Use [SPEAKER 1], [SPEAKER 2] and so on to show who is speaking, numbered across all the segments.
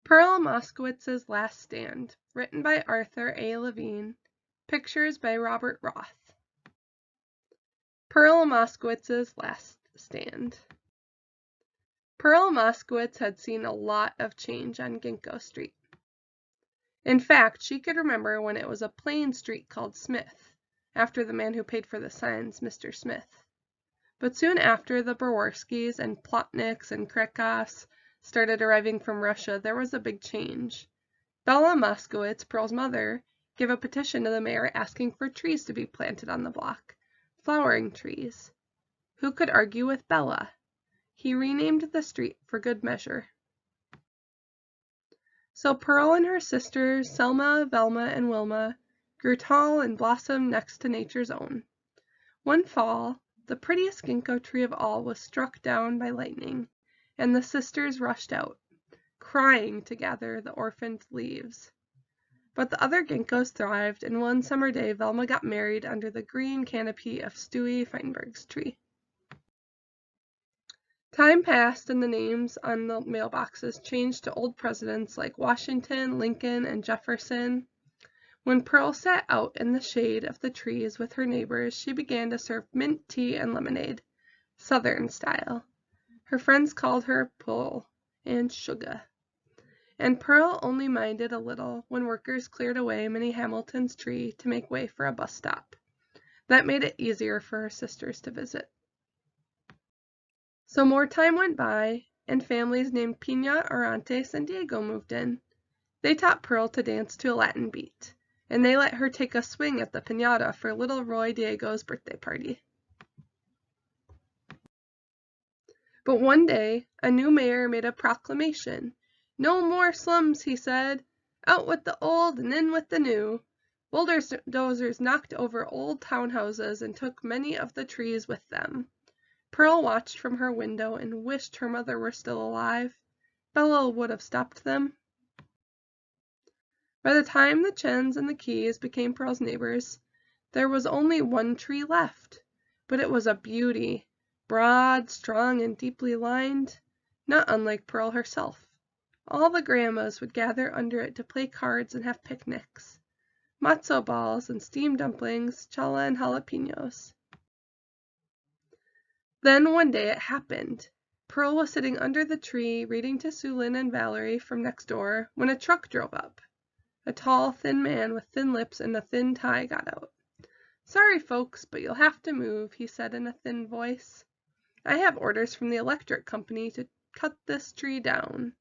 [SPEAKER 1] Pearl Moskowitz's Last Stand, written by Arthur A. Levine, pictures by Robert Roth. Pearl Moskowitz's Last Stand. Pearl Moskowitz had seen a lot of change on Ginkgo Street. In fact, she could remember when it was a plain street called Smith, after the man who paid for the signs, Mr. Smith. But soon after the Borowskis and Plotniks and Krakows started arriving from Russia, there was a big change. Bella Moskowitz, Pearl's mother, gave a petition to the mayor asking for trees to be planted on the block, flowering trees. Who could argue with Bella? He renamed the street for good measure. So Pearl and her sisters, Selma, Velma, and Wilma, grew tall and blossomed next to nature's own. One fall, the prettiest ginkgo tree of all was struck down by lightning, and the sisters rushed out, crying to gather the orphaned leaves. But the other ginkgos thrived, and one summer day Velma got married under the green canopy of Stewie Feinberg's tree. Time passed, and the names on the mailboxes changed to old presidents like Washington, Lincoln, and Jefferson. When Pearl sat out in the shade of the trees with her neighbors, she began to serve mint tea and lemonade, Southern style. Her friends called her Pearl and Sugar. And Pearl only minded a little when workers cleared away Minnie Hamilton's tree to make way for a bus stop. That made it easier for her sisters to visit. So more time went by, and families named Pina, Orantes, and Diego moved in. They taught Pearl to dance to a Latin beat, and they let her take a swing at the piñata for little Roy Diego's birthday party. But one day, a new mayor made a proclamation. "No more slums," he said. "Out with the old and in with the new." Bulldozers knocked over old townhouses and took many of the trees with them. Pearl watched from her window and wished her mother were still alive. Bella would have stopped them. By the time the Chens and the Keys became Pearl's neighbors, there was only one tree left, but it was a beauty, broad, strong, and deeply lined, not unlike Pearl herself. All the grandmas would gather under it to play cards and have picnics, matzo balls and steamed dumplings, challah and jalapenos. Then one day it happened. Pearl was sitting under the tree reading to Sue Lynn and Valerie from next door when a truck drove up. A tall, thin man with thin lips and a thin tie got out. "Sorry, folks, but you'll have to move," he said in a thin voice. "I have orders from the electric company to cut this tree down.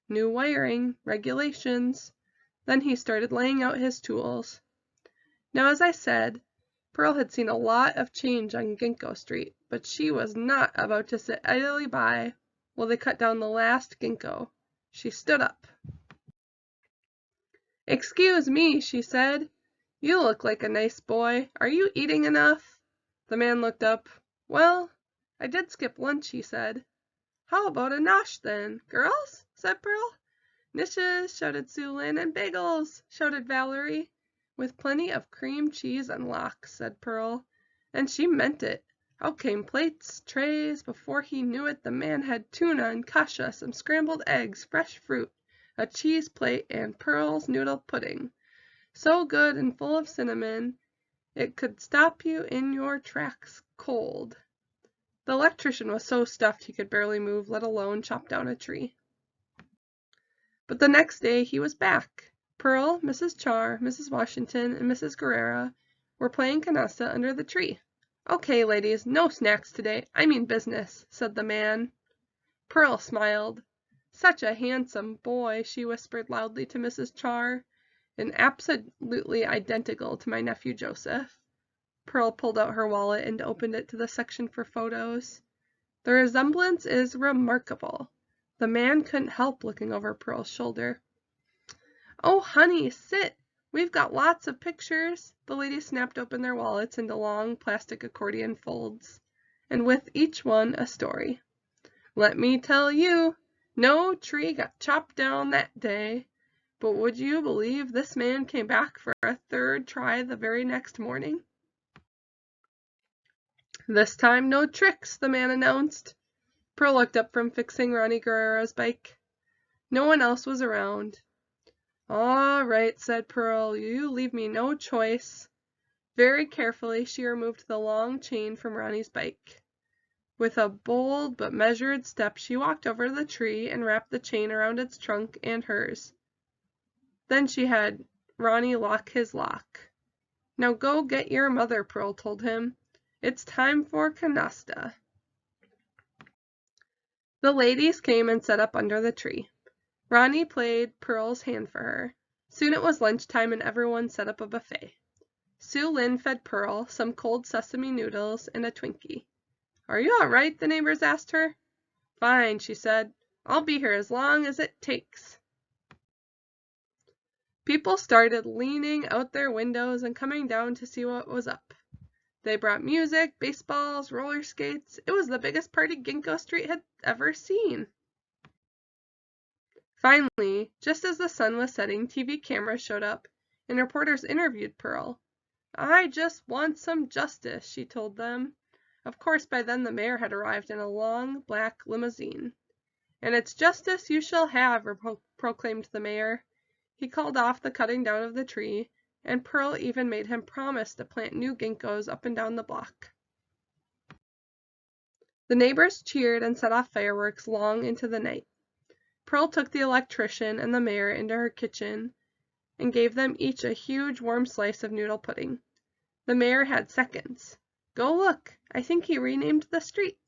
[SPEAKER 1] New wiring, regulations." Then he started laying out his tools. Now, as I said, Pearl had seen a lot of change on Ginkgo Street, but she was not about to sit idly by while they cut down the last ginkgo. She stood up. "Excuse me," she said. "You look like a nice boy. Are you eating enough?" The man looked up. "Well, I did skip lunch," he said. "How about a nosh then, girls?" said Pearl. "Nishes," shouted Sue Lynn, "and bagels," shouted Valerie. "With plenty of cream cheese and lox," said Pearl. And she meant it. Out came plates, trays. Before he knew it, the man had tuna and kasha, some scrambled eggs, fresh fruit, a cheese plate, and Pearl's noodle pudding. So good and full of cinnamon, it could stop you in your tracks cold. The electrician was so stuffed he could barely move, let alone chop down a tree. But the next day he was back. Pearl, Mrs. Char, Mrs. Washington, and Mrs. Guerrera were playing canasta under the tree. "Okay, ladies, no snacks today. I mean business," said the man. Pearl smiled. "Such a handsome boy," she whispered loudly to Mrs. Char, "and absolutely identical to my nephew Joseph." Pearl pulled out her wallet and opened it to the section for photos. The resemblance is remarkable. The man couldn't help looking over Pearl's shoulder. "Oh, honey, sit. We've got lots of pictures." The ladies snapped open their wallets into long plastic accordion folds, and with each one a story. "Let me tell you, no tree got chopped down that day. But would you believe this man came back for a third try the very next morning?" "This time no tricks," the man announced. Pearl looked up from fixing Ronnie Guerrera's bike. No one else was around. "All right," said Pearl, "you leave me no choice." Very carefully she removed the long chain from Ronnie's bike. With a bold but measured step she walked over to the tree and wrapped the chain around its trunk and hers. Then she had Ronnie lock his lock. "Now go get your mother," Pearl told him. "It's time for canasta." The ladies came and sat up under the tree. Ronnie played Pearl's hand for her. Soon it was lunchtime and everyone set up a buffet. Sue Lynn fed Pearl some cold sesame noodles and a Twinkie. "Are you all right?" the neighbors asked her. "Fine," she said. "I'll be here as long as it takes." People started leaning out their windows and coming down to see what was up. They brought music, baseballs, roller skates. It was the biggest party Ginkgo Street had ever seen. Finally, just as the sun was setting, TV cameras showed up, and reporters interviewed Pearl. "I just want some justice," she told them. Of course, by then the mayor had arrived in a long, black limousine. "And it's justice you shall have," proclaimed the mayor. He called off the cutting down of the tree, and Pearl even made him promise to plant new ginkgos up and down the block. The neighbors cheered and set off fireworks long into the night. Pearl took the electrician and the mayor into her kitchen and gave them each a huge warm slice of noodle pudding. The mayor had seconds. "Go look, I think he renamed the street."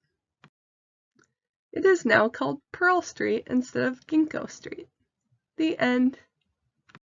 [SPEAKER 1] It is now called Pearl Street instead of Ginkgo Street. The end.